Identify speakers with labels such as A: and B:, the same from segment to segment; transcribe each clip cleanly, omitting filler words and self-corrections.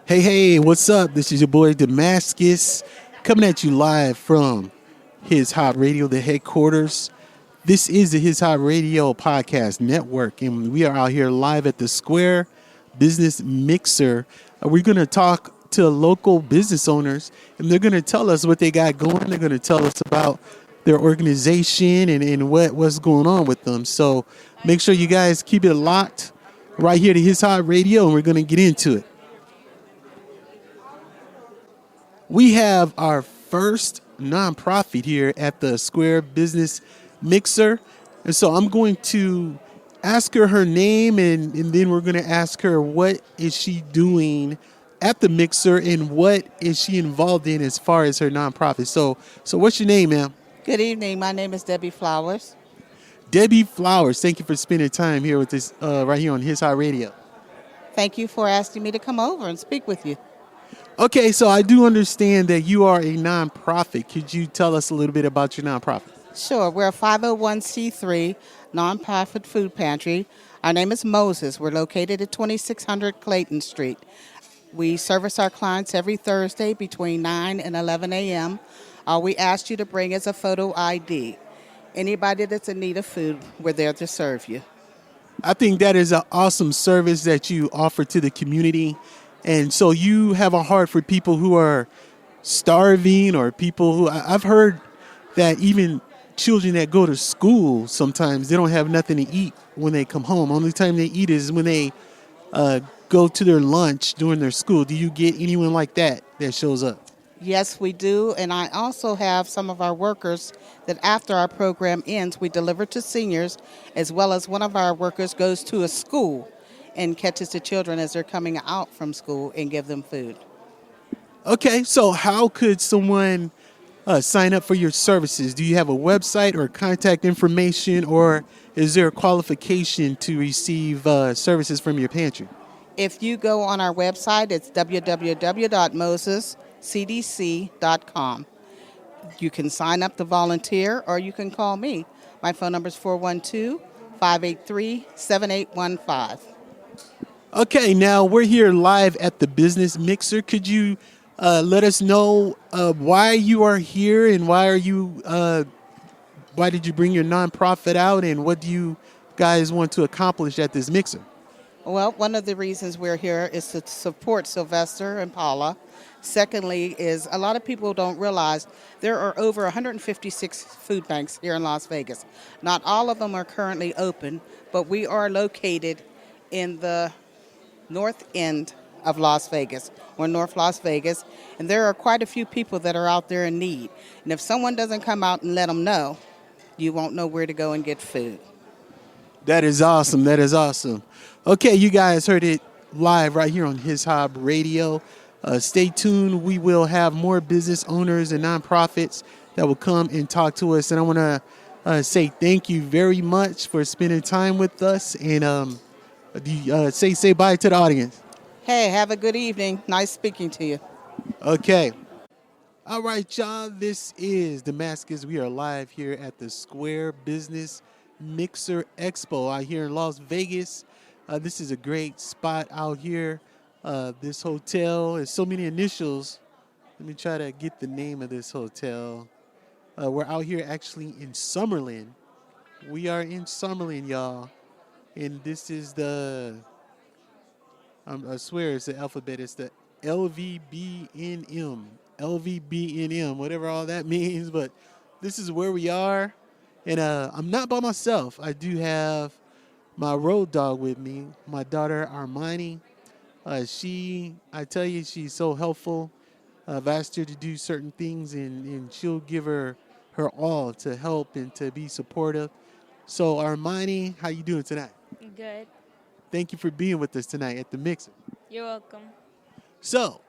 A: Hey, what's up? This is your boy Damascus coming at you live from His Hop Radio, the headquarters. This is the His Hop Radio podcast network, and we are out here live at the Square Business Mixer. We're going to talk to local business owners, and they're going to tell us what they got going. They're going to tell us about their organization and what's going on with them. So make sure you guys keep it locked right here to His Hop Radio, and we're going to get into it. We have our first nonprofit here at the Square Business Mixer. And so I'm going to ask her name and then we're going to ask her what is she doing at the Mixer and what is she involved in as far as her nonprofit. So what's your name, ma'am?
B: Good evening. My name is Debbie Flowers.
A: Debbie Flowers, thank you for spending time here with us right here on His High Radio.
B: Thank you for asking me to come over and speak with you.
A: Okay, so I do understand that you are a nonprofit. Could you tell us a little bit about your nonprofit?
B: Sure. We're a 501c3 nonprofit food pantry. Our name is Moses. We're located at 2600 Clayton Street. We service our clients every Thursday between 9 and 11 a.m. All we ask you to bring is a photo ID. Anybody that's in need of food, we're there to serve you.
A: I think that is an awesome service that you offer to the community. And so you have a heart for people who are starving or people who I've heard that even children that go to school, sometimes they don't have nothing to eat when they come home. Only time they eat is when they go to their lunch during their school. Do you get anyone like that shows up?
B: Yes, we do. And I also have some of our workers that after our program ends, we deliver to seniors, as well as one of our workers goes to a school and catches the children as they're coming out from school and give them food.
A: Okay, so how could someone sign up for your services? Do you have a website or contact information, or is there a qualification to receive services from your pantry?
B: If you go on our website, it's www.mosescdc.com. You can sign up to volunteer or you can call me. My phone number is 412-583-7815.
A: Okay, now we're here live at the Business Mixer. Could you let us know why you are here and why did you bring your nonprofit out and what do you guys want to accomplish at this mixer?
B: Well, one of the reasons we're here is to support Sylvester and Paula. Secondly is a lot of people don't realize there are over 156 food banks here in Las Vegas. Not all of them are currently open, but we are located in the north end of Las Vegas, or North Las Vegas, and there are quite a few people that are out there in need. And if someone doesn't come out and let them know, you won't know where to go and get food.
A: That is awesome. That is awesome. Okay, you guys heard it live right here on His Hop Radio. Stay tuned. We will have more business owners and nonprofits that will come and talk to us. And I want to say thank you very much for spending time with us. And say bye to the audience.
B: Hey, have a good evening. Nice speaking to you.
A: Okay. All right, y'all. This is Damascus. We are live here at the Square Business Mixer Expo out here in Las Vegas. This is a great spot out here. This hotel has so many initials. Let me try to get the name of this hotel. We're out here actually in Summerlin. We are in Summerlin, y'all. And this is I swear it's the alphabet. It's the LVBNM. LVBNM, whatever all that means. But this is where we are. And I'm not by myself. I do have my road dog with me, my daughter Armani. I tell you, she's so helpful. I've asked her to do certain things, and she'll give her all to help and to be supportive. So, Armani, how you doing tonight?
C: Good.
A: Thank you for being with us tonight at the Mixer.
C: You're welcome.
A: So,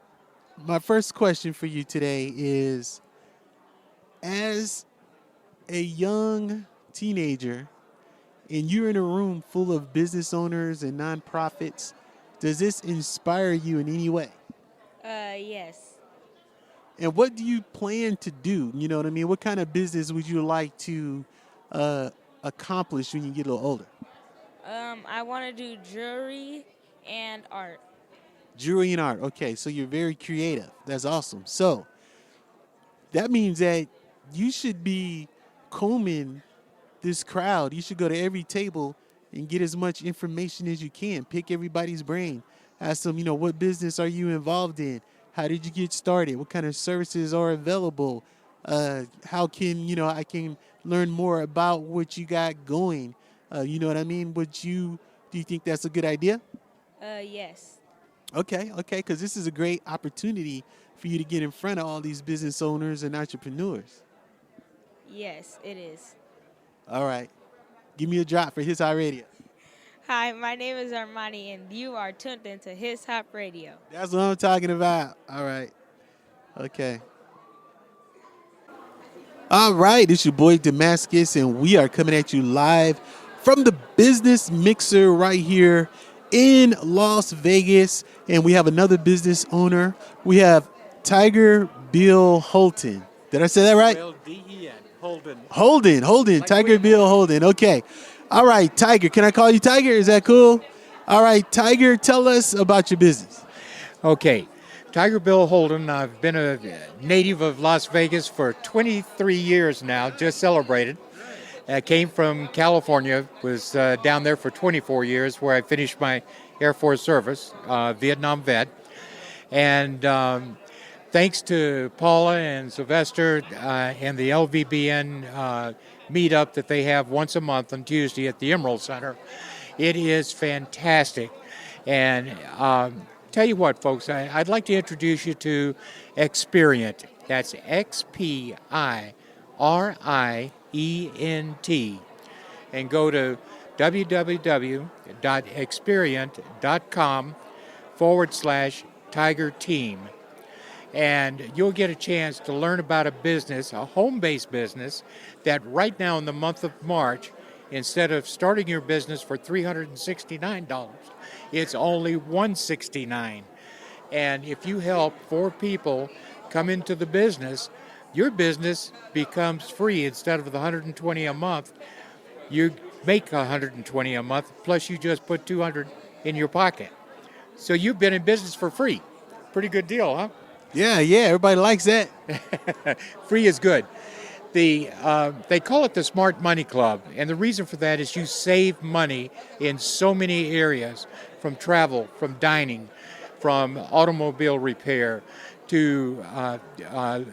A: my first question for you today is, as a young teenager, and you're in a room full of business owners and nonprofits, does this inspire you in any way?
C: Yes.
A: And what do you plan to do? You know what I mean? What kind of business would you like to accomplish when you get a little older?
C: I want to do jewelry and art.
A: Jewelry and art. Okay, so you're very creative. That's awesome. So that means that you should be combing this crowd. You should go to every table and get as much information as you can. Pick everybody's brain. Ask them, what business are you involved in? How did you get started? What kind of services are available? How can, I can learn more about what you got going? You know what I mean? Do you think that's a good idea?
C: Yes.
A: Okay, because this is a great opportunity for you to get in front of all these business owners and entrepreneurs.
C: Yes, it is.
A: All right, give me a drop for His High Radio.
C: Hi, my name is Armani, and you are tuned into His Hop Radio.
A: That's what I'm talking about. All right, okay. All right, it's your boy Damascus, and we are coming at you live from the Business Mixer right here in Las Vegas. And we have another business owner. We have Tiger Bill Holton. Did I say that right?
D: L-D-E-N, Holden.
A: Holden,
D: Like
A: Tiger
D: William.
A: Bill Holden. Okay. All right, Tiger. Can I call you Tiger? Is that cool? All right, Tiger, tell us about your business.
D: Okay, Tiger Bill Holden. I've been a native of Las Vegas for 23 years now, just celebrated. I came from California, was down there for 24 years where I finished my Air Force service, Vietnam vet. And thanks to Paula and Sylvester and the LVBN meetup that they have once a month on Tuesday at the Emerald Center, it is fantastic. And tell you what, folks, I'd like to introduce you to Experience. That's Xpirient. And go to www.experience.com/Tiger Team. And you'll get a chance to learn about a business, a home-based business, that right now in the month of March, instead of starting your business for $369, it's only $169. And if you help 4 people come into the business, your business becomes free. Instead of the $120 a month, you make $120 a month, plus you just put $200 in your pocket. So you've been in business for free. Pretty good deal, huh?
A: Yeah, everybody likes that.
D: Free is good. They call it the Smart Money Club, and the reason for that is you save money in so many areas, from travel, from dining, from automobile repair, to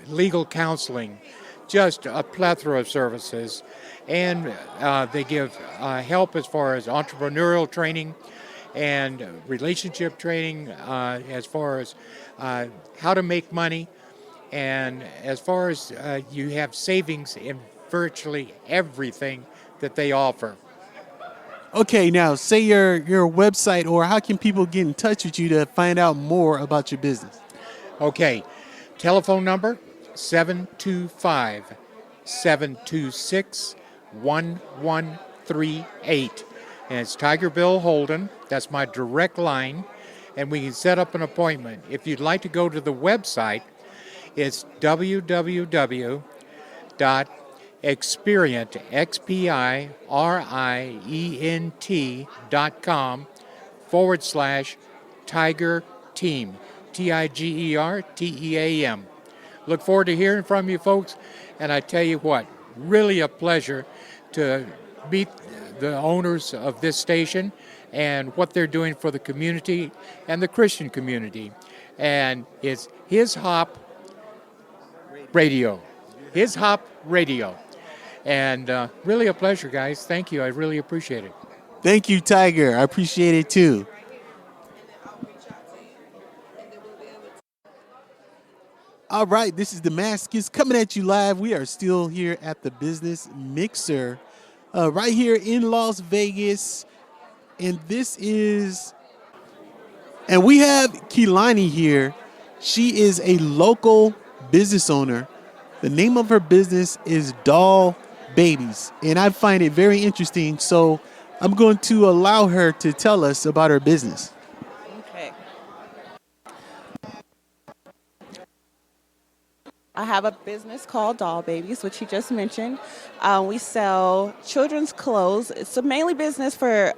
D: legal counseling, just a plethora of services. And they give help as far as entrepreneurial training and relationship training, as far as how to make money. And as far as you have savings in virtually everything that they offer.
A: Okay, now say your website, or how can people get in touch with you to find out more about your business?
D: Okay, telephone number 725-726-1138. And it's Tiger Bill Holden. That's my direct line. And we can set up an appointment. If you'd like to go to the website, it's www.expirient.com/Tiger Team. TIGERTEAM. Look forward to hearing from you folks. And I tell you what, really a pleasure to meet the owners of this station and what they're doing for the community and the Christian community. And it's His Hop Radio. His Hop Radio. And really a pleasure, guys. Thank you. I really appreciate it.
A: Thank you, Tiger. I appreciate it too. All right, this is Damascus coming at you live. We are still here at the Business Mixer right here in Las Vegas. And we have Keelani here. She is a local business owner. The name of her business is Doll Babies. And I find it very interesting. So I'm going to allow her to tell us about her business.
E: Okay. I have a business called Doll Babies, which you just mentioned. We sell children's clothes. It's a mainly business for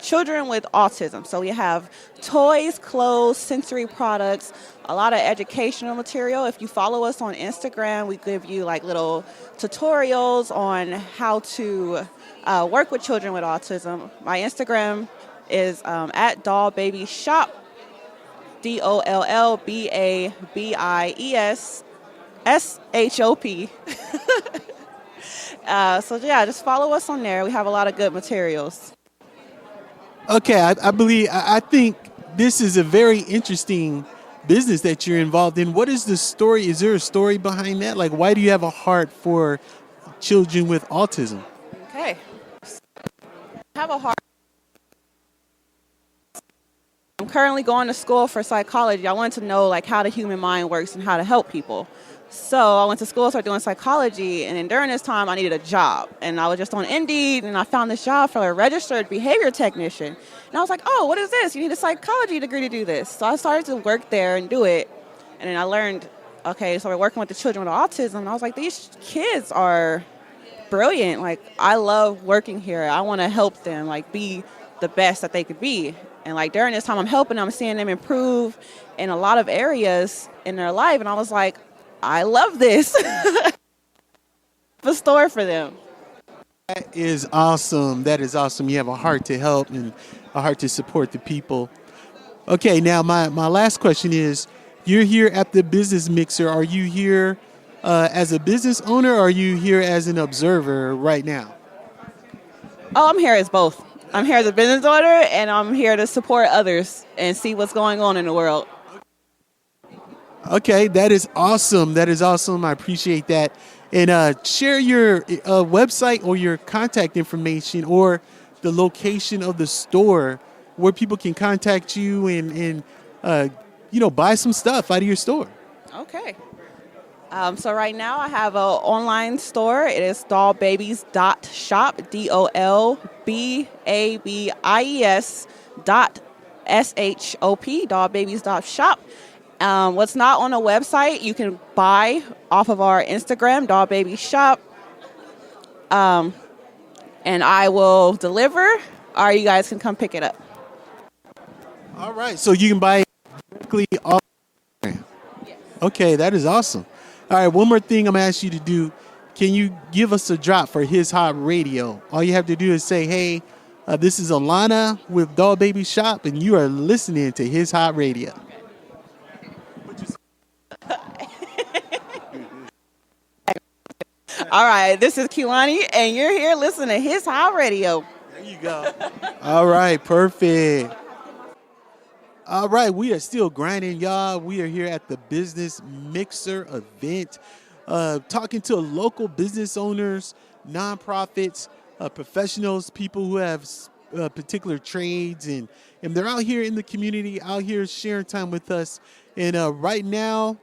E: children with autism. So we have toys, clothes, sensory products, a lot of educational material. If you follow us on Instagram, we give you like little tutorials on how to work with children with autism. My Instagram is at Doll Baby Shop, DOLLBABIESSHOP. So yeah, just follow us on there. We have a lot of good materials.
A: Okay, I think this is a very interesting business that you're involved in. What is the story? Is there a story behind that? Like, why do you have a heart for children with autism?
E: Okay. I have a heart. I'm currently going to school for psychology. I wanted to know like how the human mind works and how to help people. So I went to school, started doing psychology, and then during this time I needed a job. And I was just on Indeed, and I found this job for a registered behavior technician. And I was like, oh, what is this? You need a psychology degree to do this. So I started to work there and do it. And then I learned, okay, so we're working with the children with autism. And I was like, these kids are brilliant. Like, I love working here. I want to help them, like, be the best that they could be. And like during this time I'm helping them, seeing them improve in a lot of areas in their life. And I was like, I love this. A store for them.
A: That is awesome. That is awesome. You have a heart to help and a heart to support the people. Okay, now my last question is, you're here at the Business Mixer. Are you here as a business owner, or are you here as an observer right now?
E: Oh, I'm here as both. I'm here as a business owner, and I'm here to support others and see what's going on in the world.
A: Okay, that is awesome. That is awesome. I appreciate that. And share your website or your contact information or the location of the store where people can contact you and buy some stuff out of your store.
E: Okay. So right now I have an online store. It is dollbabies.shop, DOLLBABIES.SHOP, dollbabies.shop. What's not on the website, you can buy off of our Instagram, dollbabyshop. And I will deliver, or you guys can come pick it up.
A: All right, so you can buy it directly off.
E: Yes.
A: Okay, that is awesome. All right, one more thing I'm going to ask you to do. Can you give us a drop for His Hop Radio? All you have to do is say, hey, this is Alana with Doll Baby Shop, and you are listening to His Hop Radio.
E: All right, this is Kiwani, and you're here listening to His Hop Radio.
A: There you go. All right, perfect. All right, we are still grinding, y'all. We are here at the Business Mixer event, talking to local business owners, nonprofits, professionals, people who have particular trades, and they're out here in the community, out here sharing time with us. And right now,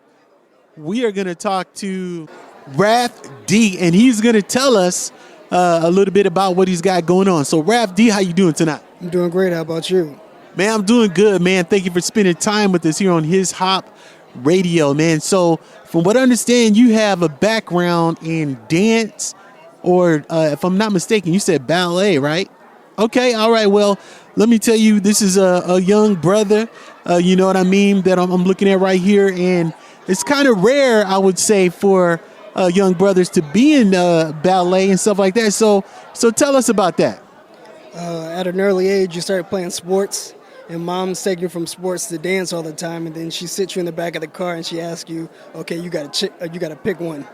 A: we are going to talk to Raph D, and he's going to tell us a little bit about what he's got going on. So, Raph D, how you doing tonight?
F: I'm doing great. How about you?
A: Man, I'm doing good, man. Thank you for spending time with us here on His Hop Radio, man. So, from what I understand, you have a background in dance, or if I'm not mistaken, you said ballet, right? Okay, all right. Well, let me tell you, this is a young brother, you know what I mean, that I'm looking at right here. And it's kind of rare, I would say, for young brothers to be in ballet and stuff like that. So tell us about that.
F: At an early age, you started playing sports, and mom's taking you from sports to dance all the time, and then she sits you in the back of the car and she asks you, okay, you got to pick one.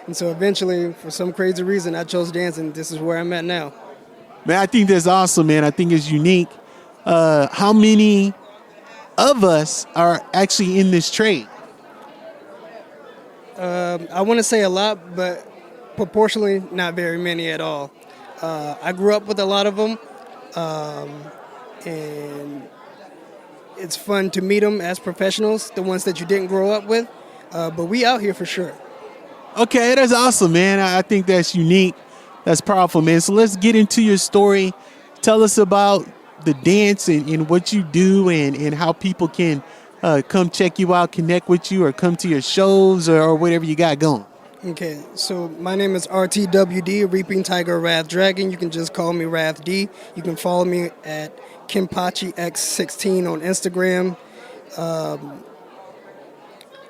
F: And so eventually, for some crazy reason, I chose dance, and this is where I'm at now.
A: Man, I think that's awesome, man. I think it's unique. How many of us are actually in this trade?
F: I want to say a lot, but proportionally, not very many at all. I grew up with a lot of them, and it's fun to meet them as professionals, the ones that you didn't grow up with, but we out here for sure.
A: Okay, that's awesome, man. I think that's unique. That's powerful, man. So let's get into your story. Tell us about the dance and what you do and how people can come check you out, connect with you, or come to your shows or whatever you got going.
F: Okay, so my name is RTWD, Reaping Tiger Wrath Dragon. You can just call me Wrath D. You can follow me at KimpachiX16 on Instagram.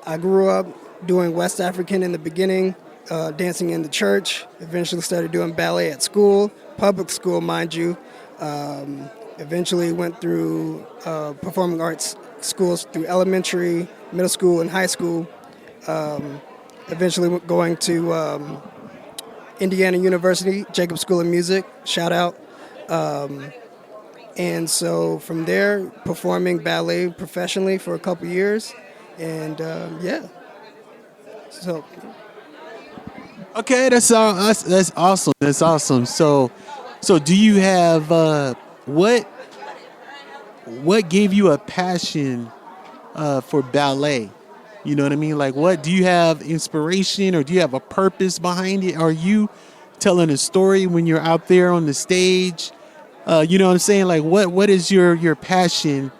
F: I grew up doing West African in the beginning, dancing in the church. Eventually started doing ballet at school, public school, mind you. Eventually went through performing arts schools through elementary, middle school, and high school. Eventually going to Indiana University, Jacobs School of Music, shout out. And so from there, performing ballet professionally for a couple years. And yeah, so
A: Okay, that's all. That's awesome. That's awesome. So do you have what gave you a passion for ballet? You know what I mean? Like, what do you have inspiration, or do you have a purpose behind it? Are you telling a story when you're out there on the stage? You know what I'm saying? Like, what is your passion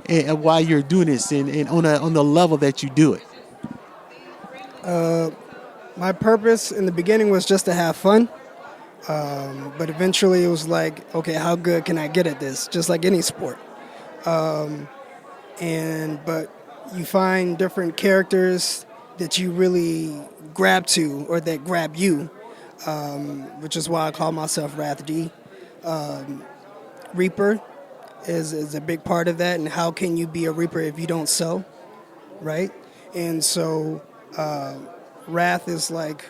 A: why you're doing this, and on the level that you do it?
F: my purpose in the beginning was just to have fun. But eventually it was like, okay, how good can I get at this? Just like any sport. But you find different characters that you really grab to or that grab you, which is why I call myself Wrath D. Reaper is a big part of that, and how can you be a Reaper if you don't sow, right? And so Wrath is like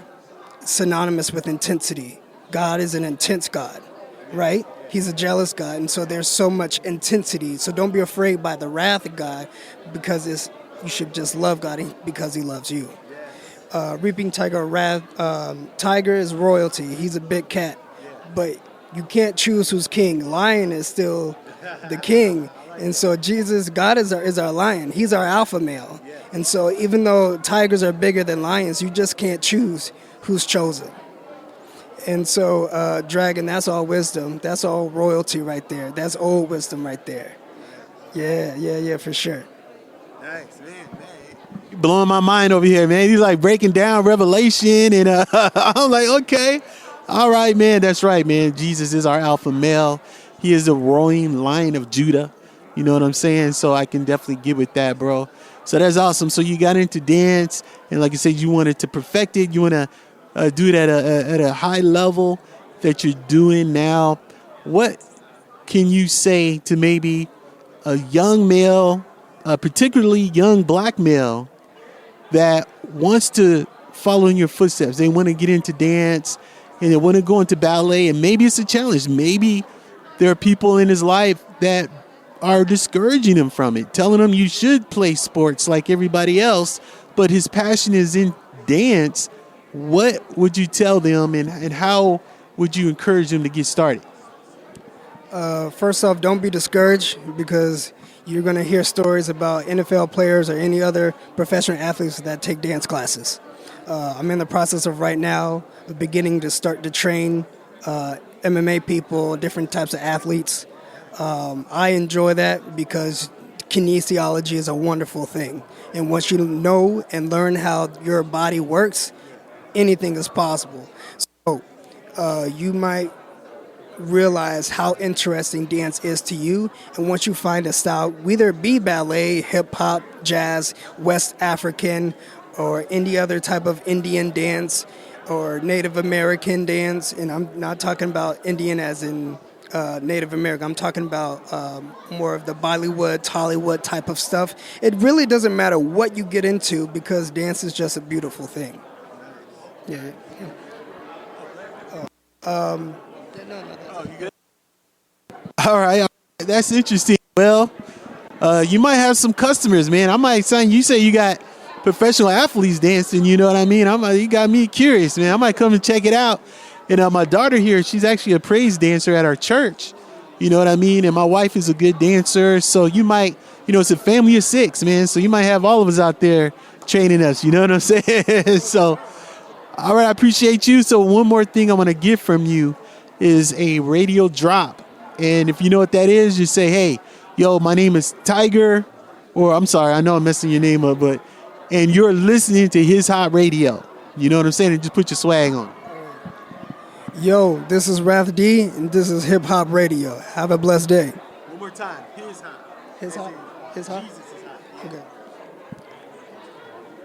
F: synonymous with intensity. God is an intense God, right? He's a jealous God, and so there's so much intensity. So don't be afraid by the wrath of God, because you should just love God because he loves you. Reaping Tiger Wrath, Tiger is royalty. He's a big cat, but you can't choose who's king. Lion is still the king. And so God is our lion. He's our alpha male. And so even though tigers are bigger than lions, you just can't choose who's chosen. And so, dragon, that's all wisdom. That's all royalty right there. That's old wisdom right there. Yeah, for sure.
A: Nice, man. You're blowing my mind over here, man. He's like breaking down Revelation, and I'm like, okay. All right, man. That's right, man. Jesus is our alpha male. He is the roaring lion of Judah. You know what I'm saying? So I can definitely get with that, bro. So that's awesome. So you got into dance, and like I said, you wanted to perfect it. You want to do it at a high level that you're doing now. What can you say to maybe a young male, particularly young black male, that wants to follow in your footsteps? They want to get into dance, and they want to go into ballet, and maybe it's a challenge. Maybe there are people in his life that are discouraging him from it, telling him you should play sports like everybody else, but his passion is in dance. What would you tell them, and how would you encourage them to get started?
F: First off, don't be discouraged, because you're going to hear stories about NFL players or any other professional athletes that take dance classes. I'm in the process of right now beginning to start to train MMA people, different types of athletes. I enjoy that because kinesiology is a wonderful thing. And once you know and learn how your body works, anything is possible. So you might realize how interesting dance is to you. And once you find a style, whether it be ballet, hip hop, jazz, West African, or any other type of Indian dance or Native American dance, and I'm not talking about Indian as in Native American, I'm talking about more of the Bollywood, Tollywood type of stuff. It really doesn't matter what you get into, because dance is just a beautiful thing. Yeah.
A: All right. That's interesting. Well, you might have some customers, man. I might sign. You say you got professional athletes dancing. You know what I mean? You got me curious, man. I might come and check it out. And my daughter here, she's actually a praise dancer at our church. You know what I mean? And my wife is a good dancer. So you might, it's a family of 6, man. So you might have all of us out there training us. You know what I'm saying? So, all right, I appreciate you. So one more thing I want to get from you is a radio drop. And if you know what that is, just say, hey, yo, my name is Tiger, or I'm sorry, I know I'm messing your name up, and you're listening to His Hot Radio. You know what I'm saying? And just put your swag on.
F: Yo, this is Rath D, and this is Hip Hop Radio. Have a blessed day.
A: One more time. His hop.
F: His hop. His hop.
A: Jesus is hop.
F: Okay.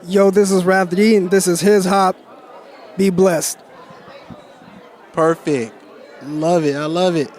F: Yo, this is Rath D, and this is His Hop. Be blessed.
A: Perfect. Love it. I love it.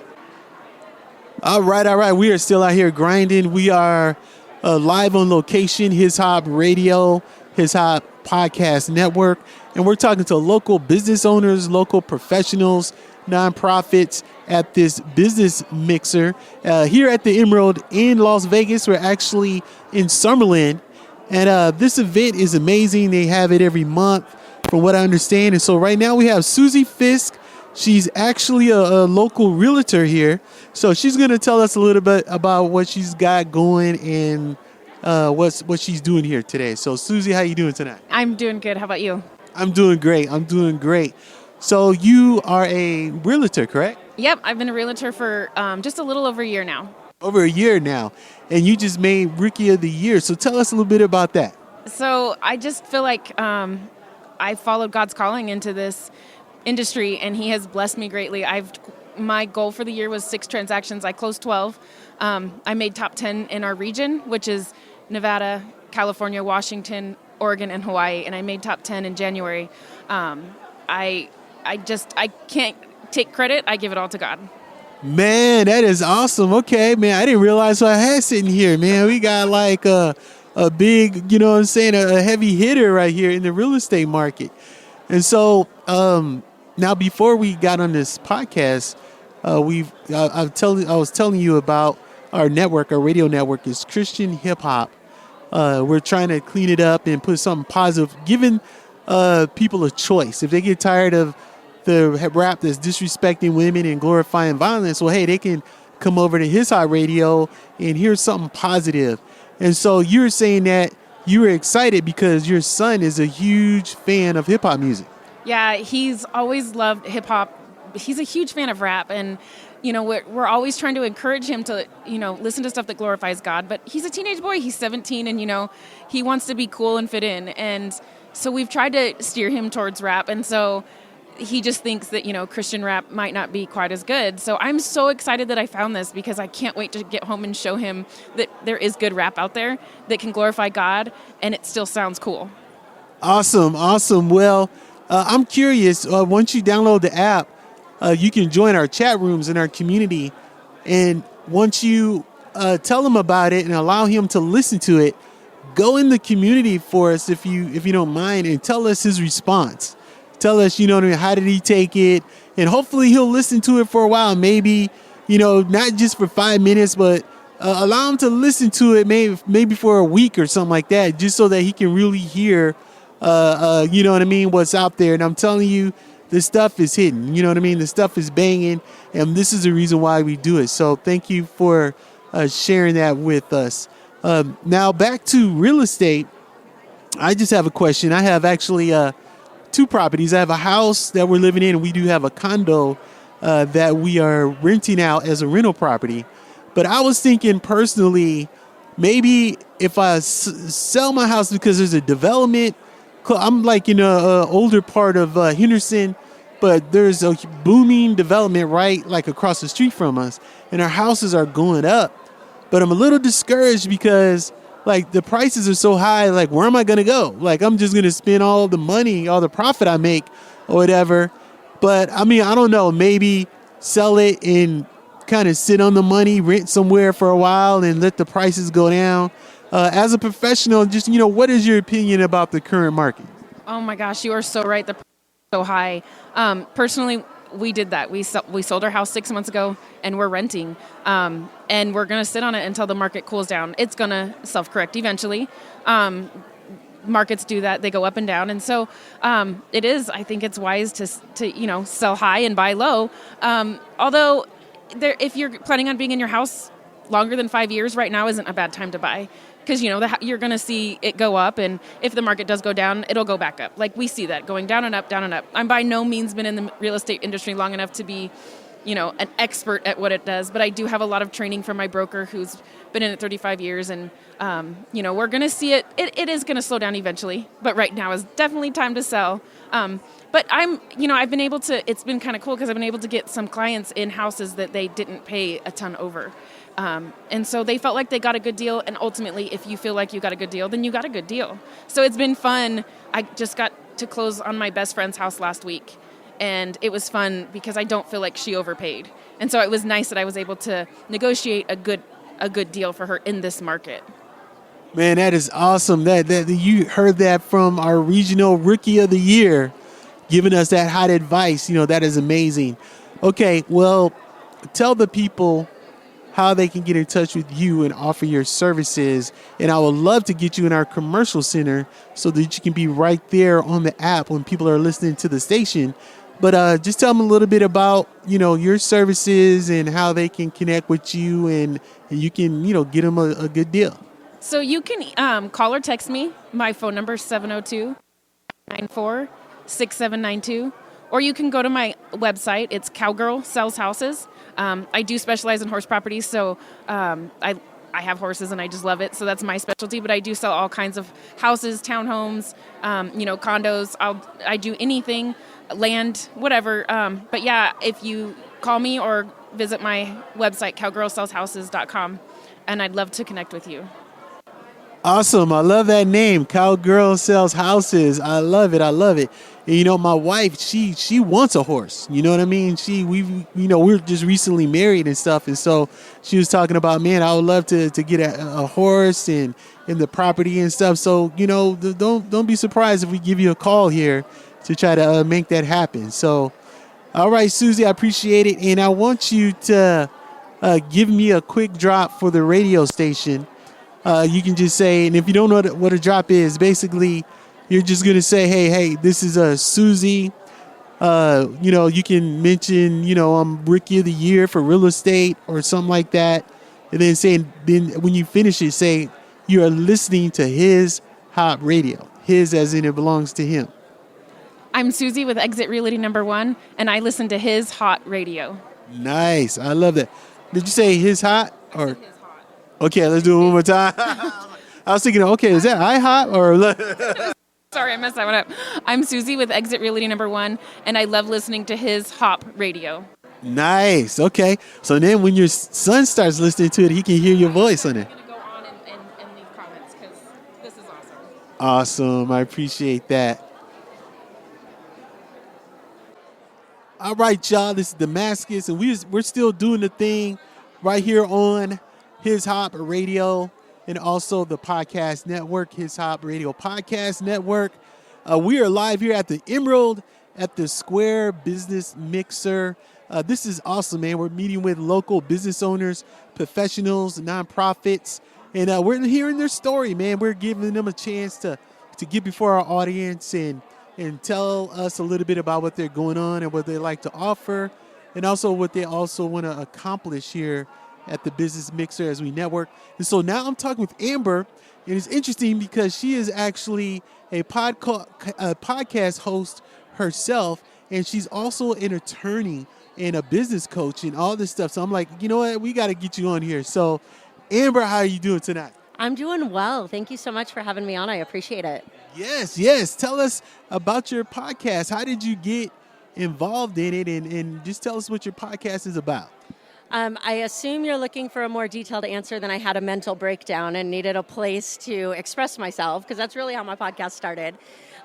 A: All right. We are still out here grinding. We are live on location, His Hop Radio, His Hop Podcast Network. And we're talking to local business owners, local professionals, nonprofits at this business mixer here at the Emerald in Las Vegas. We're actually in Summerlin. And this event is amazing. They have it every month, from what I understand. And so right now we have Susie Fisk. She's actually a local realtor here. So she's going to tell us a little bit about what she's got going and what she's doing here today. So Susie, how you doing tonight?
G: I'm doing good. How about you?
A: I'm doing great. So you are a realtor, correct?
G: Yep, I've been a realtor for just a little over a year now.
A: Over a year now. And you just made Rookie of the Year. So tell us a little bit about that.
G: So I just feel like I followed God's calling into this industry, and He has blessed me greatly. My goal for the year was 6 transactions. I closed 12. I made top 10 in our region, which is Nevada, California, Washington, Oregon, and Hawaii, and I made top 10 in January. I can't take credit. I give it all to God.
A: Man, that is awesome. Okay, man, I didn't realize what I had sitting here, man. We got like a big, you know what I'm saying, a heavy hitter right here in the real estate market. And so now before we got on this podcast, I was telling you about our network. Our radio network is Christian Hip Hop. We're trying to clean it up and put something positive, giving people a choice. If they get tired of the rap that's disrespecting women and glorifying violence, well, hey, they can come over to His Hot Radio and hear something positive. And so you're saying that you were excited because your son is a huge fan of hip hop music.
G: Yeah, he's always loved hip hop. He's a huge fan of rap, and we're always trying to encourage him to listen to stuff that glorifies God. But he's a teenage boy. He's 17, and he wants to be cool and fit in. And so we've tried to steer him towards rap, and so he just thinks that, Christian rap might not be quite as good. So I'm so excited that I found this, because I can't wait to get home and show him that there is good rap out there that can glorify God, and it still sounds cool.
A: Awesome. Well, I'm curious, once you download the app, you can join our chat rooms in our community. And once you tell him about it and allow him to listen to it, go in the community for us if you don't mind, and tell us his response. Tell us, how did he take it? And hopefully he'll listen to it for a while. Maybe, not just for 5 minutes, but allow him to listen to it maybe for a week or something like that, just so that he can really hear, what's out there. And I'm telling you, this stuff is hidden. The stuff is banging. And this is the reason why we do it. So thank you for sharing that with us. Now back to real estate. I just have a question. I have actually 2 properties. I have a house that we're living in, and we do have a condo that we are renting out as a rental property. But I was thinking personally, maybe if I sell my house, because there's a development, I'm like in a older part of Henderson, but there's a booming development right like across the street from us, and our houses are going up. But I'm a little discouraged because like the prices are so high. Like, where am I going to go? Like, I'm just going to spend all the money, all the profit I make or whatever. But I mean, I don't know, maybe sell it and kind of sit on the money, rent somewhere for a while and let the prices go down. As a professional, just, what is your opinion about the current market?
G: Oh my gosh, you are so right. The price is so high. Personally, we did that. We sold our house 6 months ago, and we're renting. And we're going to sit on it until the market cools down. It's going to self-correct eventually. Markets do that. They go up and down. And so it is, I think it's wise to sell high and buy low. Although if you're planning on being in your house longer than 5 years, right now isn't a bad time to buy. Because, you're going to see it go up, and if the market does go down, it'll go back up. Like, we see that going down and up, down and up. I'm by no means been in the real estate industry long enough to be an expert at what it does, but I do have a lot of training from my broker who's been in it 35 years. And, we're going to see it. It is going to slow down eventually, but right now is definitely time to sell. But I've been able to, it's been kind of cool because I've been able to get some clients in houses that they didn't pay a ton over. And so they felt like they got a good deal. And ultimately, if you feel like you got a good deal, then you got a good deal. So it's been fun. I just got to close on my best friend's house last week. And it was fun because I don't feel like she overpaid. And so it was nice that I was able to negotiate a good deal for her in this market.
A: Man, that is awesome. That you heard that from our regional rookie of the year, giving us that hot advice. That is amazing. Okay, well, tell the people how they can get in touch with you and offer your services. And I would love to get you in our commercial center so that you can be right there on the app when people are listening to the station. But just tell them a little bit about, your services and how they can connect with you and you can, get them a good deal.
G: So you can call or text me. My phone number is 702-94-6792. Or you can go to my website. It's Cowgirl Sells Houses. I do specialize in horse properties, so I have horses and I just love it. So that's my specialty. But I do sell all kinds of houses, townhomes, condos. I do anything, land, whatever. But yeah, if you call me or visit my website, cowgirlsellshouses.com, and I'd love to connect with you.
A: Awesome. I love that name. Cowgirl Sells Houses. I love it. And, my wife, she wants a horse. You know what I mean? We're just recently married and stuff. And so she was talking about, man, I would love to get a horse and the property and stuff. So, don't be surprised if we give you a call here to try to make that happen. So, all right, Susie, I appreciate it. And I want you to give me a quick drop for the radio station. You can just say, and if you don't know what a drop is, basically, you're just going to say, hey, this is Susie. You can mention, I'm Rookie of the Year for real estate or something like that. And then when you finish it, say, you are listening to His Hop Radio. His as in it belongs to him.
G: I'm Susie with Exit Realty number 1, and I listen to His Hot Radio.
A: Nice. I love that. Did you say His Hot? Or
G: His Hot.
A: Okay, let's do it one more time. I was thinking, okay, is that IHOP or?
G: Sorry, I messed that one up. I'm Susie with Exit Realty number 1, and I love listening to His Hop Radio.
A: Nice. Okay. So then when your son starts listening to it, he can hear your voice on it.
G: I'm going to go on and leave comments because this is awesome.
A: Awesome. I appreciate that. All right, y'all. This is Damascus, and we're still doing the thing right here on His Hop Radio and also the podcast network, His Hop Radio Podcast Network. We are live here at the Emerald at the Square Business Mixer. This is awesome, man. We're meeting with local business owners, professionals, nonprofits, and we're hearing their story, man. We're giving them a chance to get before our audience and tell us a little bit about what they're going on and what they like to offer, and also what they also want to accomplish here at the Business Mixer as we network. And so now I'm talking with Amber, and it's interesting because she is actually a podcast host herself, and she's also an attorney and a business coach and all this stuff. So I'm like, you know what? We got to get you on here. So Amber, how are you doing tonight?
H: I'm doing well. Thank you so much for having me on. I appreciate it.
A: Yes. Tell us about your podcast. How did you get involved in it? And just tell us what your podcast is about.
H: I assume you're looking for a more detailed answer than I had a mental breakdown and needed a place to express myself, because that's really how my podcast started.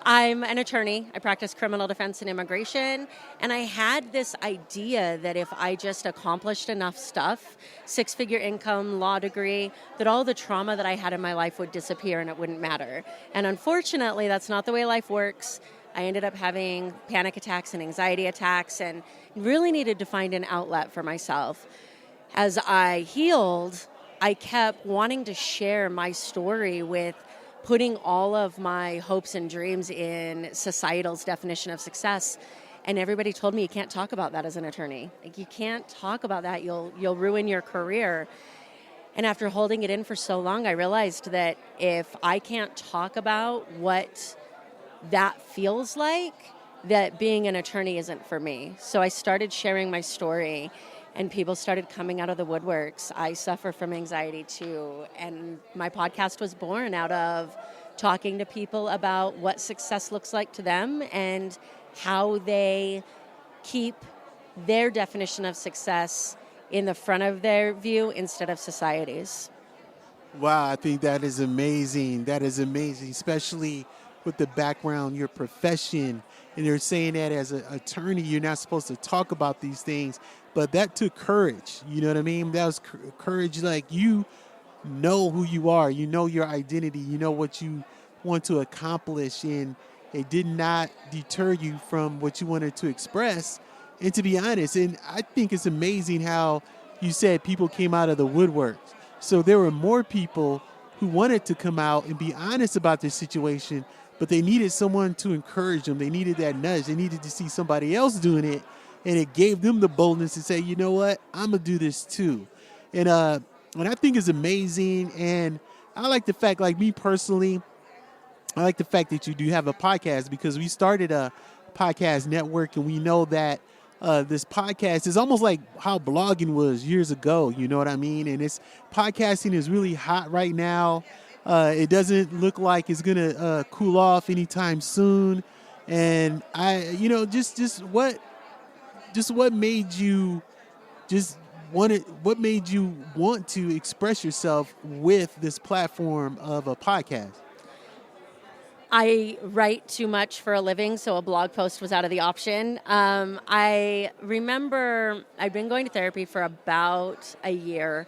H: I'm an attorney. I practice criminal defense and immigration, and I had this idea that if I just accomplished enough stuff, 6-figure income, law degree, that all the trauma that I had in my life would disappear and it wouldn't matter. And unfortunately, that's not the way life works. I ended up having panic attacks and anxiety attacks and really needed to find an outlet for myself. As I healed, I kept wanting to share my story with putting all of my hopes and dreams in societal's definition of success. And everybody told me, you can't talk about that as an attorney. Like, you can't talk about that. You'll ruin your career. And after holding it in for so long, I realized that if I can't talk about what that feels like, that being an attorney isn't for me. So I started sharing my story, and people started coming out of the woodworks. I suffer from anxiety too, and my podcast was born out of talking to people about what success looks like to them and how they keep their definition of success in the front of their view instead of society's.
A: Wow, I think that is amazing. That is amazing, especially with the background, your profession, and you're saying that as an attorney, you're not supposed to talk about these things, but that took courage. You know what I mean? That was courage. Like, you know who you are, you know your identity, you know what you want to accomplish, and it did not deter you from what you wanted to express. And to be honest, and I think it's amazing how you said people came out of the woodwork. So there were more people who wanted to come out and be honest about their situation, but they needed someone to encourage them. They needed that nudge. They needed to see somebody else doing it, and it gave them the boldness to say, you know what, I'm going to do this too. And I think it's amazing. And I like the fact, like me personally, I like the fact that you do have a podcast, because we started a podcast network, and we know that this podcast is almost like how blogging was years ago. You know what I mean? And podcasting is really hot right now. It doesn't look like it's gonna cool off anytime soon. And what made you what made you want to express yourself with this platform of a podcast?
H: I write too much for a living, so a blog post was out of the option. I remember I'd been going to therapy for about a year.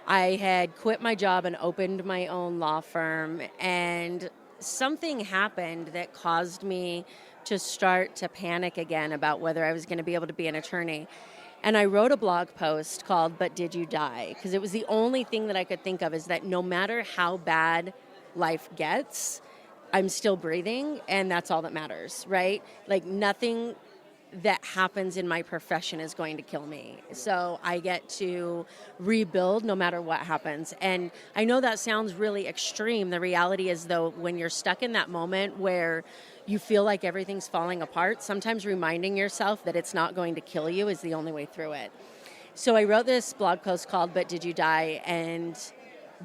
H: I had quit my job and opened my own law firm, and something happened that caused me to start to panic again about whether I was going to be able to be an attorney. And I wrote a blog post called "But Did You Die?" because it was the only thing that I could think of, is that no matter how bad life gets, I'm still breathing, and that's all that matters, right? Like, nothing that happens in my profession is going to kill me. So I get to rebuild no matter what happens. And I know that sounds really extreme. The reality is, though, when you're stuck in that moment where you feel like everything's falling apart, sometimes reminding yourself that it's not going to kill you is the only way through it. So I wrote this blog post called "But Did You Die?" And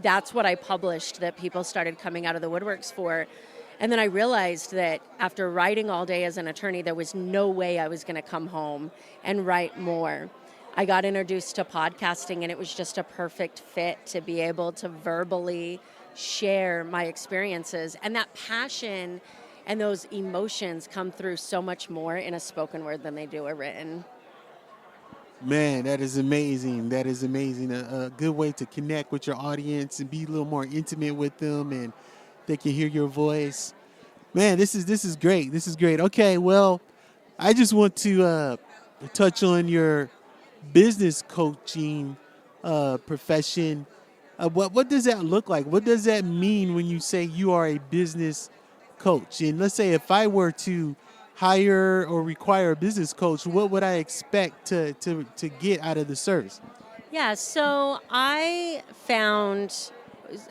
H: that's what I published, that people started coming out of the woodworks for. And then I realized that after writing all day as an attorney, there was no way I was going to come home and write more. I got introduced to podcasting, and it was just a perfect fit to be able to verbally share my experiences. And that passion and those emotions come through so much more in a spoken word than they do a written.
A: Man, that is amazing. That is amazing. A good way to connect with your audience and be a little more intimate with them, and they can hear your voice. Man, this is great. This is great. Okay, well, I just want to touch on your business coaching profession. What does that look like? What does that mean when you say you are a business coach? And let's say if I were to hire or require a business coach, what would I expect to get out of the service?
H: Yeah, so I found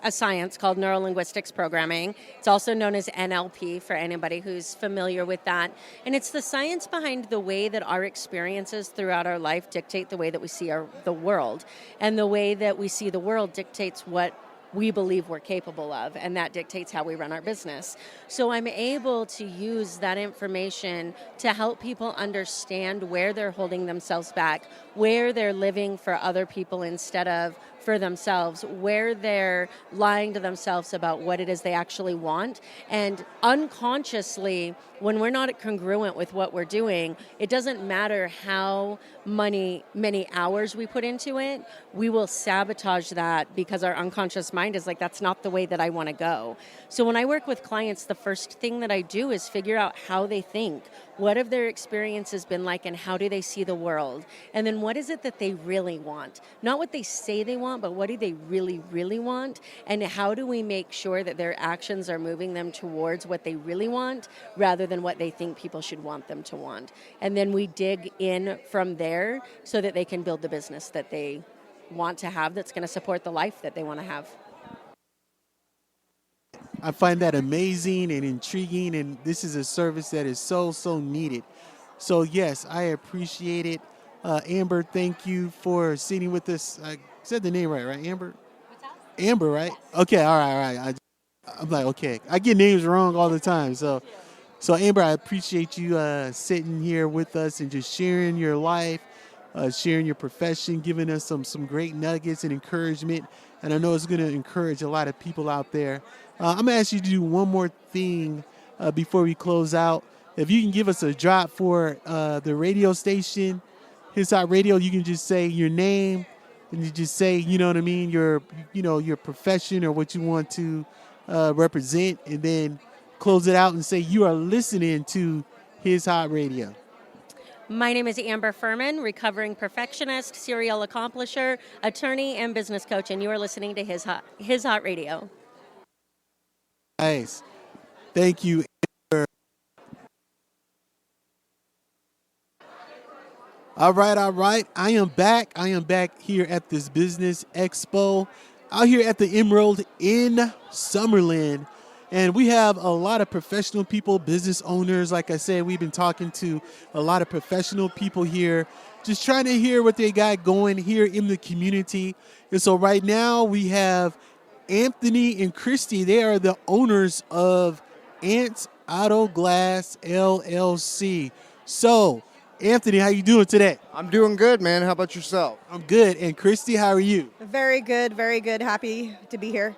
H: a science called neurolinguistics programming. It's also known as NLP for anybody who's familiar with that. And it's the science behind the way that our experiences throughout our life dictate the way that we see the world. And the way that we see the world dictates what we believe we're capable of, and that dictates how we run our business. So I'm able to use that information to help people understand where they're holding themselves back, where they're living for other people instead of for themselves, where they're lying to themselves about what it is they actually want. And unconsciously, when we're not congruent with what we're doing, it doesn't matter how many hours we put into it, we will sabotage that because our unconscious mind is like, that's not the way that I want to go. So when I work with clients, the first thing that I do is figure out how they think. What have their experiences been like, and how do they see the world? And then what is it that they really want? Not what they say they want, but what do they really, really want? And how do we make sure that their actions are moving them towards what they really want rather than what they think people should want them to want? And then we dig in from there so that they can build the business that they want to have, that's going to support the life that they want to have.
A: I find that amazing and intriguing, and this is a service that is so needed. So yes, I appreciate it. Amber, thank you for sitting with us. I said the name right, Amber? Amber, right? Okay, all right. I'm like, okay, I get names wrong all the time. So Amber, I appreciate you sitting here with us and just sharing your life, sharing your profession, giving us some great nuggets and encouragement. And I know it's going to encourage a lot of people out there. I'm going to ask you to do one more thing before we close out. If you can give us a drop for the radio station, His Hot Radio, you can just say your name and you just say, you know what I mean, your profession or what you want to represent, and then close it out and say you are listening to His Hot Radio.
H: My name is Amber Furman, recovering perfectionist, serial accomplisher, attorney, and business coach, and you are listening to His Hot Radio.
A: Nice. Thank you, Amber. All right. I am back here at this business expo out here at the Emerald in Summerlin. And we have a lot of professional people, business owners. Like I said, we've been talking to a lot of professional people here, just trying to hear what they got going here in the community. And so right now we have Anthony and Christy. They are the owners of Ants Auto Glass LLC. So, Anthony, how you doing today?
I: I'm doing good, man. How about yourself?
A: I'm good. And Christy, how are you?
J: Very good, very good. Happy to be here.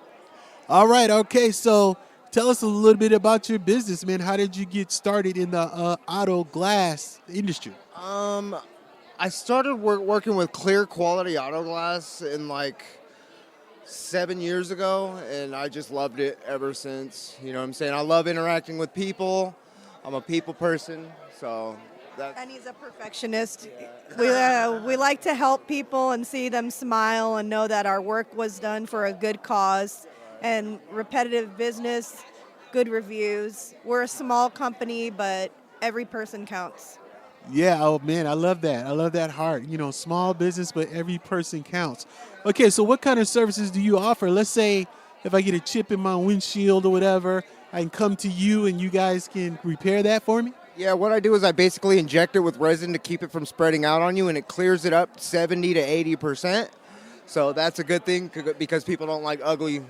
A: All right. Okay. So tell us a little bit about your business, man. How did you get started in the auto glass industry?
I: I started working with clear quality auto glass in like 7 years ago, and I just loved it ever since. You know what I'm saying? I love interacting with people. I'm a people person, so that's...
J: And he's a perfectionist. We like to help people and see them smile and know that our work was done for a good cause. And repetitive business, good reviews. We're a small company, but every person counts.
A: Yeah, oh man, I love that. I love that heart. You know, small business, but every person counts. Okay, so what kind of services do you offer? Let's say if I get a chip in my windshield or whatever, I can come to you and you guys can repair that for me?
I: Yeah, what I do is I basically inject it with resin to keep it from spreading out on you, and it clears it up 70 to 80%. So that's a good thing because people don't like ugly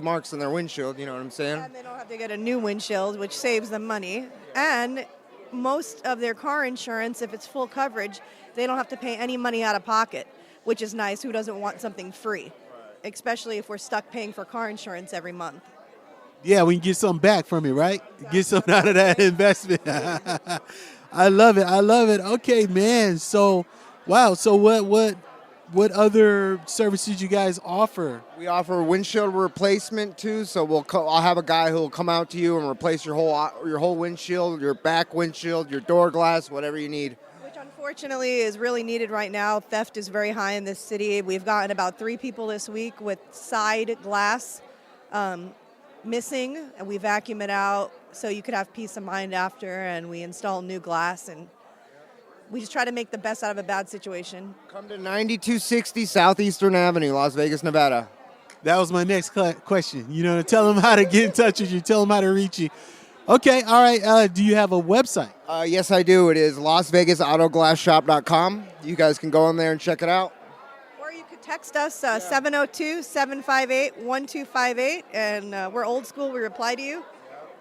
I: marks in their windshield, you know what I'm saying?
J: And they don't have to get a new windshield, which saves them money. And most of their car insurance, if it's full coverage, they don't have to pay any money out of pocket, which is nice. Who doesn't want something free? Especially if we're stuck paying for car insurance every month.
A: Yeah, we can get something back from it, right? Get something out of that investment. I love it. Okay, man. So, wow. So what other services you guys offer?
I: We offer windshield replacement too. So I'll have a guy who will come out to you and replace your whole windshield, your back windshield, your door glass, whatever you need.
J: Which unfortunately is really needed right now. Theft is very high in this city. We've gotten about 3 people this week with side glass missing, and we vacuum it out so you could have peace of mind after, and we install new glass, and we just try to make the best out of a bad situation.
I: Come to 9260 Southeastern Avenue, Las Vegas, Nevada.
A: That was my next question. You know, tell them how to get in touch with you. Tell them how to reach you. Okay, all right. Do you have a website?
I: Yes, I do. It is LasVegasAutoGlassShop.com. You guys can go in there and check it out.
J: Or you could text us 702-758-1258, and we're old school. We reply to you.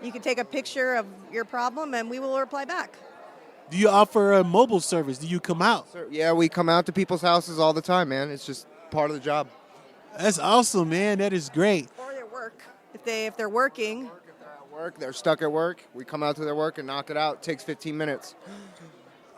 J: You can take a picture of your problem, and we will reply back.
A: Do you offer a mobile service? Do you come out?
I: Yeah, we come out to people's houses all the time, man. It's just part of the job.
A: That's awesome, man. That is great.
J: Or their work. If they're working.
I: If they're at work, they're stuck at work. We come out to their work and knock it out. It takes 15 minutes.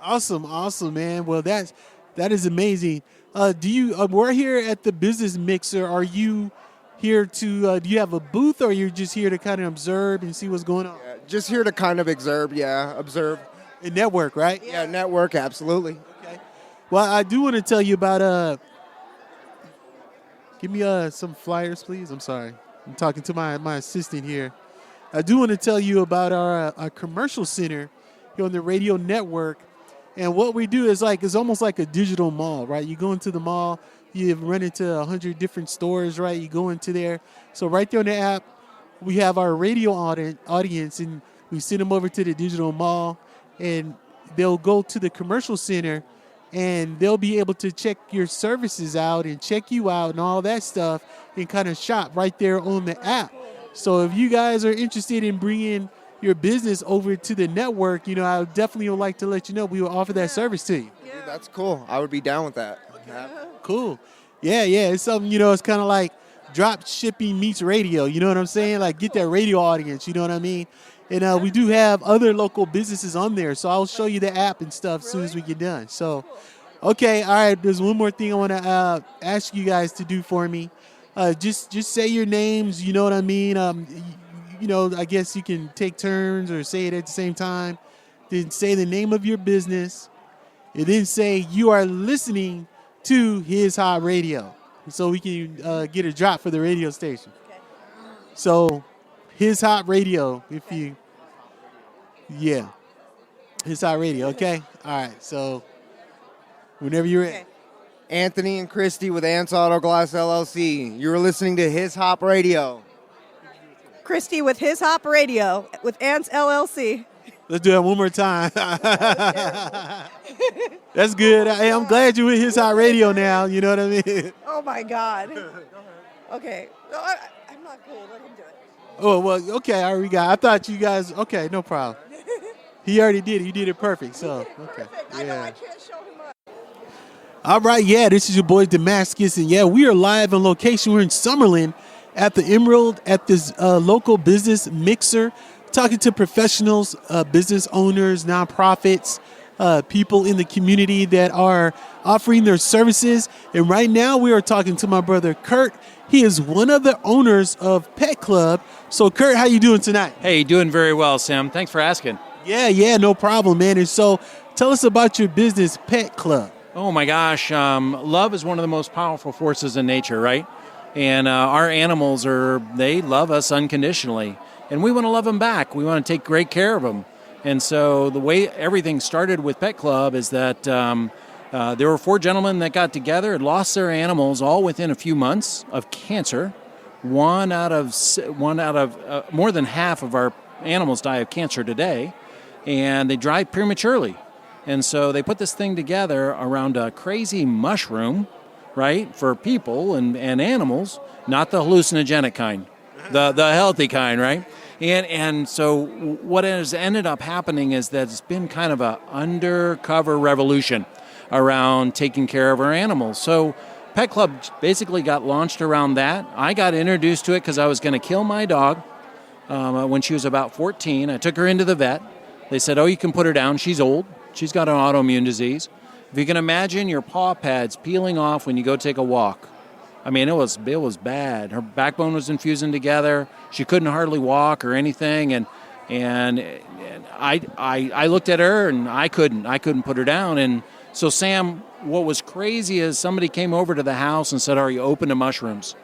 A: Awesome, man. Well, that is amazing. We're here at the Business Mixer. Are you here to? Do you have a booth, or you're just here to kind of observe and see what's going on?
I: Yeah, just here to kind of observe.
A: And network, right?
I: Yeah, network, absolutely.
A: Okay. Well, I do want to tell you about give me some flyers, please. I'm sorry. I'm talking to my assistant here. I do want to tell you about our commercial center here on the radio network. And what we do is it's almost like a digital mall, right? You go into the mall, you run into 100 different stores, right? You go into there. So right there on the app, we have our radio audience, and we send them over to the digital mall, and they'll go to the commercial center, and they'll be able to check your services out and check you out and all that stuff and kind of shop right there on the app. So if you guys are interested in bringing your business over to the network, I definitely would like to let you know we will offer that service to you.
I: Dude, that's cool. I would be down with that. Yeah.
A: Cool. Yeah. It's something, it's kind of like drop shipping meets radio. You know what I'm saying? Like get that radio audience. You know what I mean? And we do have other local businesses on there. So I'll show you the app and stuff as soon as we get done. So, okay. All right. There's one more thing I want to ask you guys to do for me. Just say your names. You know what I mean? I guess you can take turns or say it at the same time. Then say the name of your business. And then say you are listening to His Hot Radio. So we can get a drop for the radio station. Okay. So His Hot Radio, His Hot Radio, okay? All right, so whenever you're ready.
I: Anthony and Christy with Ants Auto Glass LLC. You're listening to His Hop Radio.
J: Christy with His Hop Radio with Ants LLC.
A: Let's do that one more time. That's good. I'm glad you're with His Hot Radio now. You know what I mean?
J: Oh, my God. Okay. No, I'm not good. Let him do it.
A: Oh, well, okay. I already got. I thought you guys. Okay, no problem. He already did it. You did it perfect. So, okay.
J: Perfect. I know I can't show him up.
A: All right. Yeah, this is your boy Damascus. And yeah, we are live on location. We're in Summerlin at the Emerald at this local business mixer, talking to professionals, business owners, nonprofits, people in the community that are offering their services. And right now we are talking to my brother, Kurt. He is one of the owners of Pet Club. So, Kurt, how you doing tonight?
K: Hey, doing very well, Sam. Thanks for asking.
A: Yeah, no problem, man. And so tell us about your business, Pet Club.
K: Oh, my gosh. Love is one of the most powerful forces in nature, right? And our animals, they love us unconditionally. And we want to love them back. We want to take great care of them. And so the way everything started with Pet Club is that there were 4 gentlemen that got together and lost their animals all within a few months of cancer. One out of more than half of our animals die of cancer today, and they die prematurely. And so they put this thing together around a crazy mushroom, right, for people and animals, not the hallucinogenic kind, the healthy kind, right? And so what has ended up happening is that it's been kind of an undercover revolution around taking care of our animals. So Pet Club basically got launched around that. I got introduced to it because I was going to kill my dog when she was about 14. I took her into the vet. They said, oh, you can put her down. She's old. She's got an autoimmune disease. If you can imagine your paw pads peeling off when you go take a walk. I mean, it was bad. Her backbone was infusing together. She couldn't hardly walk or anything. And I looked at her and I couldn't put her down. And so, Sam, what was crazy is somebody came over to the house and said, are you open to mushrooms?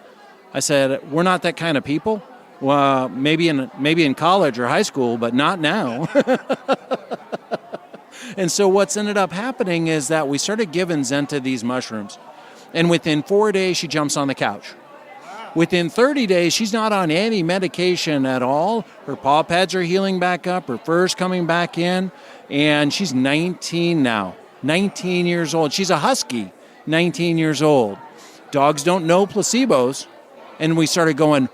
K: I said, we're not that kind of people. Well, maybe in college or high school, but not now. And so what's ended up happening is that we started giving Zenta these mushrooms. And within 4 days, she jumps on the couch. Within 30 days, she's not on any medication at all. Her paw pads are healing back up. Her fur's coming back in. And she's 19 now. 19 years old. She's a husky, 19 years old. Dogs don't know placebos. And we started going,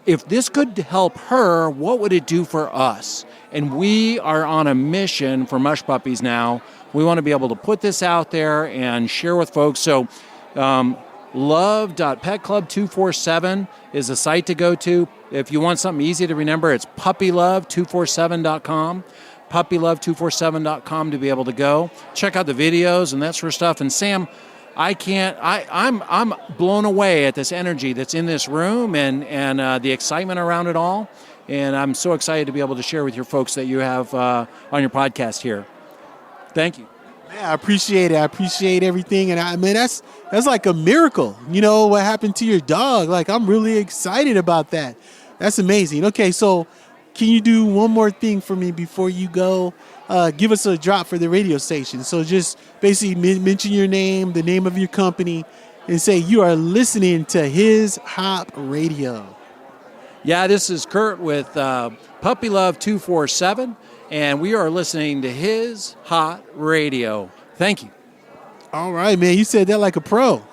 K: if this could help her, what would it do for us? And we are on a mission for Mush Puppies now. We want to be able to put this out there and share with folks. So love.petclub247 is a site to go to. If you want something easy to remember, it's puppylove247.com. puppylove247.com to be able to go. Check out the videos and that sort of stuff. And Sam, I'm blown away at this energy that's in this room and the excitement around it all. And I'm so excited to be able to share with your folks that you have on your podcast here. Thank you.
A: Yeah, I appreciate it. I appreciate everything. And I mean, that's like a miracle. You know, what happened to your dog. Like, I'm really excited about that. That's amazing. Okay, so can you do one more thing for me before you go? Give us a drop for the radio station. So just basically mention your name, the name of your company, and say you are listening to His Hop Radio.
K: Yeah, this is Kurt with Puppy Love 247, and we are listening to His Hot Radio. Thank you.
A: All right, man. You said that like a pro.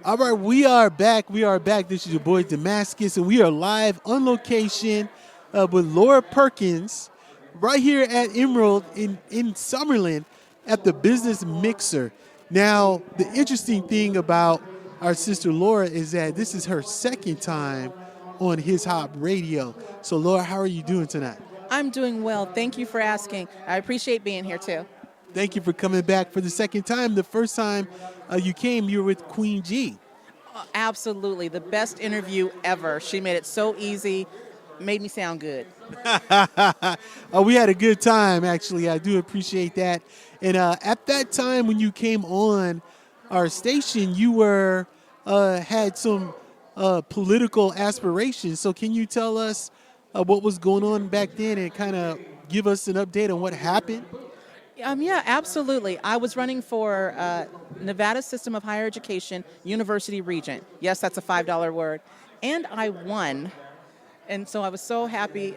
A: All right, we are back. We are back. This is your boy Damascus, and we are live on location with Laura Perkins right here at Emerald in Summerlin at the Business Mixer. Now, the interesting thing about our sister Laura is that this is her second time on His Hop Radio. So, Laura, how are you doing tonight?
L: I'm doing well. Thank you for asking. I appreciate being here, too.
A: Thank you for coming back for the second time. The first time you came, you were with Queen G.
L: Absolutely. The best interview ever. She made it so easy, made me sound good.
A: We had a good time, actually. I do appreciate that. And at that time when you came on our station, you were had some political aspirations. So can you tell us what was going on back then and kind of give us an update on what happened?
L: Yeah, absolutely. I was running for Nevada System of Higher Education University Regent. Yes, that's a $5 word. And I won. And so I was so happy.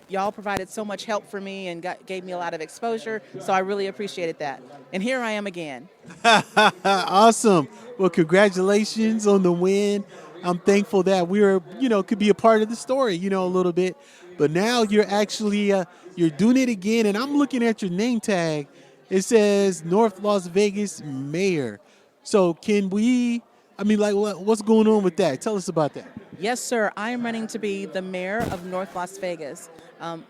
L: Y'all provided so much help for me and gave me a lot of exposure. So I really appreciated that. And here I am again.
A: Awesome. Well, congratulations on the win. I'm thankful that we were, could be a part of the story, a little bit. But now you're actually, you're doing it again. And I'm looking at your name tag. It says North Las Vegas Mayor. So what's going on with that? Tell us about that.
L: Yes, sir. I am running to be the mayor of North Las Vegas.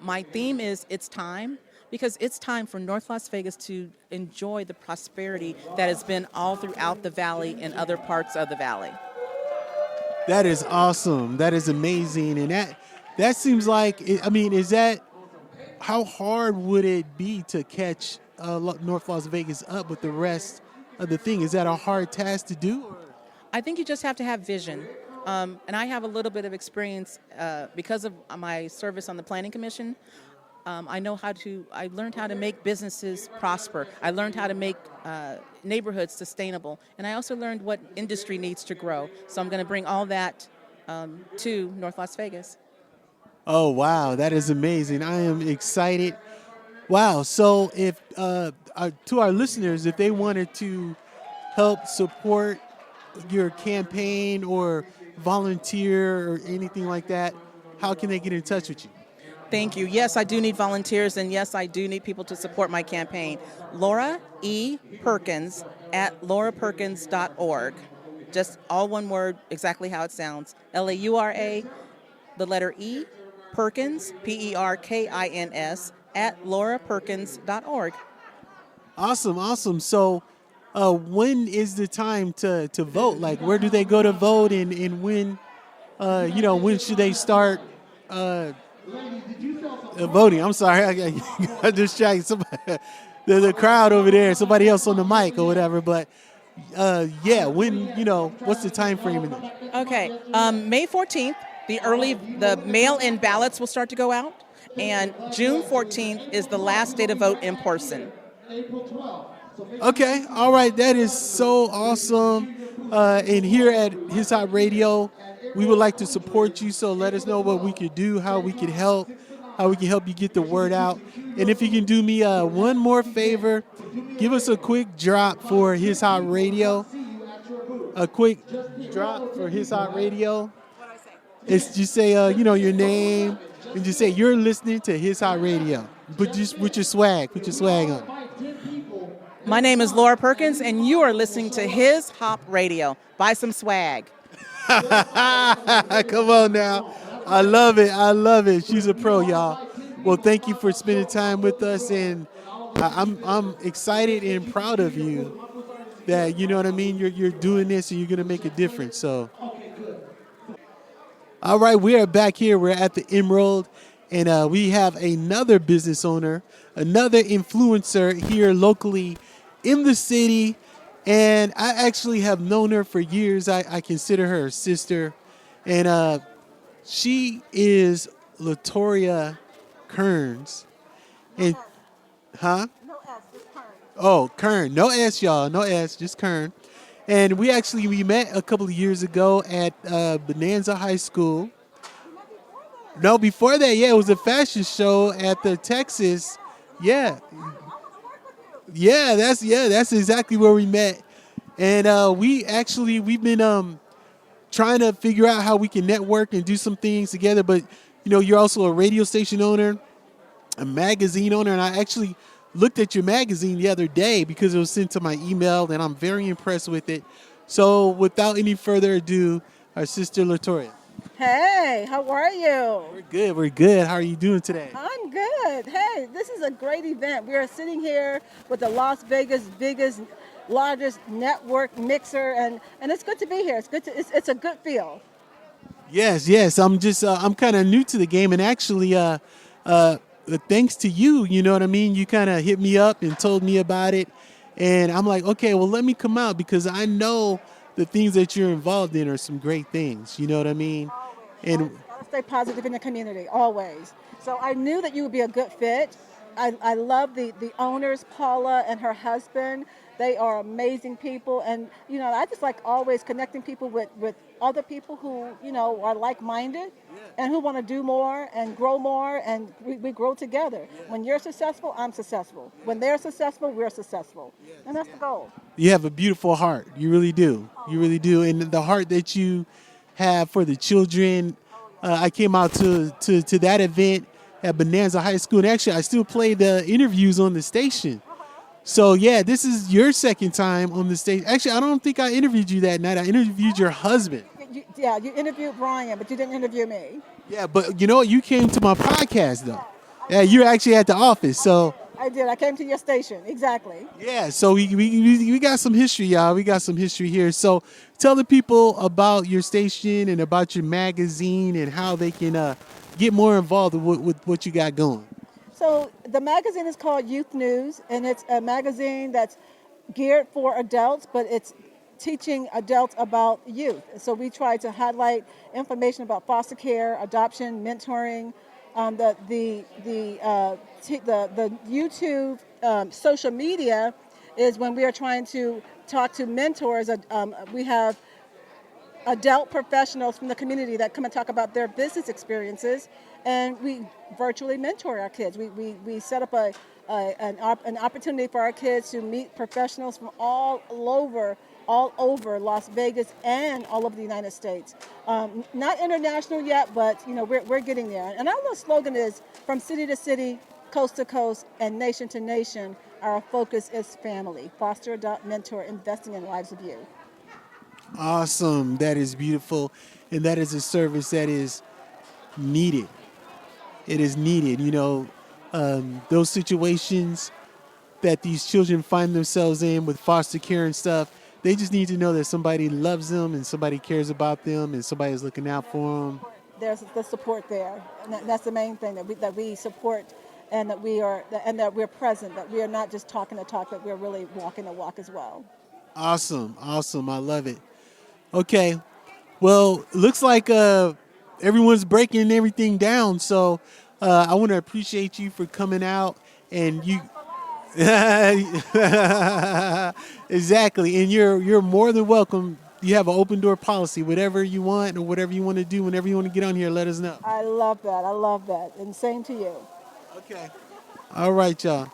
L: My theme is It's Time, because it's time for North Las Vegas to enjoy the prosperity that has been all throughout the valley and other parts of the valley.
A: That is awesome. That is amazing. And that seems like, how hard would it be to catch North Las Vegas up with the rest of the thing? Is that a hard task to do?
L: I think you just have to have vision. And I have a little bit of experience because of my service on the Planning Commission. I learned how to make businesses prosper. I learned how to make neighborhoods sustainable. And I also learned what industry needs to grow. So I'm going to bring all that to North Las Vegas.
A: Oh, wow. That is amazing. I am excited. Wow. So if to our listeners, if they wanted to help support your campaign or volunteer or anything like that, how can they get in touch with you?
L: Thank you. Yes, I do need volunteers, and yes, I do need people to support my campaign. Laura E. Perkins at lauraperkins.org. Just all one word, exactly how it sounds. Laura, the letter E, Perkins, Perkins, at lauraperkins.org.
A: Awesome. So when is the time to vote? Like, where do they go to vote, and when, when should they start voting? I'm sorry, I got distracted. Somebody, the crowd over there, somebody else on the mic or whatever. But when, what's the time frame in that?
L: Okay, May 14th, the mail-in ballots will start to go out, and June 14th is the last day to vote in person.
A: Okay, all right, that is so awesome. And here at His Hop Radio, we would like to support you, so let us know what we could do, how we can help you get the word out. And if you can do me one more favor, give us a quick drop for His Hop Radio. A quick drop for His Hop Radio. It's just say, your name, and just say you're listening to His Hop Radio. But just with your swag, put your swag on.
L: My name is Laura Perkins, and you are listening to His Hop Radio. Buy some swag.
A: Come on now. I love it. She's a pro, y'all. Well, thank you for spending time with us, and I'm excited and proud of you that, you know what I mean, you're doing this and you're going to make a difference. So, all right, we are back here. We're at the Emerald, and we have another business owner, another influencer here locally in the city, and I actually have known her for years. I consider her a sister, and she is Latoria Kearns. And huh? No S, just Kern. Oh, Kern. No S, y'all. No S, just Kern. And we met a couple of years ago at Bonanza High School. No, before that, yeah, it was a fashion show at the Texas. Yeah, that's exactly where we met. And we've been trying to figure out how we can network and do some things together. But you're also a radio station owner, a magazine owner, and I actually looked at your magazine the other day because it was sent to my email, and I'm very impressed with it. So, without any further ado, our sister Latoya.
M: Hey, how are you?
A: We're good. We're good. How are you doing today?
M: I'm good. Hey, this is a great event. We are sitting here with the Las Vegas biggest, largest network mixer, and it's good to be here. It's good to. It's a good feel.
A: Yes. I'm kind of new to the game, and actually, thanks to you, you know what I mean. You kind of hit me up and told me about it, and I'm like, okay, well, let me come out because I know the things that you're involved in are some great things. You know what I mean? And
M: Gotta stay positive in the community always. So I knew that you would be a good fit. I love the owners, Paula and her husband. They are amazing people, and I just like always connecting people with other people who are like-minded and who want to do more and grow more, and we grow together. When you're successful, I'm successful. When they're successful, we're successful, and that's the goal.
A: you have a beautiful heart. You really do. You really do. And the heart that you have for the children. I came out to that event at Bonanza High School, and actually I still play the interviews on the station. So yeah, this is your second time on the stage. Actually, I don't think I interviewed you that night. I interviewed your husband.
M: You interviewed Brian, but you didn't interview me.
A: Yeah, but you know what? You came to my podcast though. Yeah, you're actually at the office. So
M: I did. I came to your station. Exactly.
A: yeah, so we got some history, y'all. We got some history here. So tell the people about your station and about your magazine and how they can get more involved with what you got going.
M: So the magazine is called Youth News, and it's a magazine that's geared for adults, but it's teaching adults about youth. So we try to highlight information about foster care, adoption, mentoring. The YouTube social media is when we are trying to talk to mentors. We have adult professionals from the community that come and talk about their business experiences, and we virtually mentor our kids. We set up an opportunity for our kids to meet professionals from all over Las Vegas and all over the United States. Not international yet, but we're getting there. And our little slogan is from city to city, coast to coast, and nation to nation. Our focus is family. Foster, adopt, mentor, investing in the lives of youth.
A: Awesome. That is beautiful. And that is a service that is needed. It is needed. Those situations that these children find themselves in with foster care and stuff, they just need to know that somebody loves them and somebody cares about them and somebody is looking out for them.
M: There's the support there. And that's the main thing, that we support and that we're present, that we are not just talking the talk, that we're really walking the walk as well.
A: Awesome. I love it. Okay. Well, looks like everyone's breaking everything down. So I want to appreciate you for coming out, and you exactly. And you're more than welcome. You have an open door policy. Whatever you want or whatever you want to do, whenever you want to get on here, let us know.
M: I love that. And same to you.
A: Okay. All right, y'all.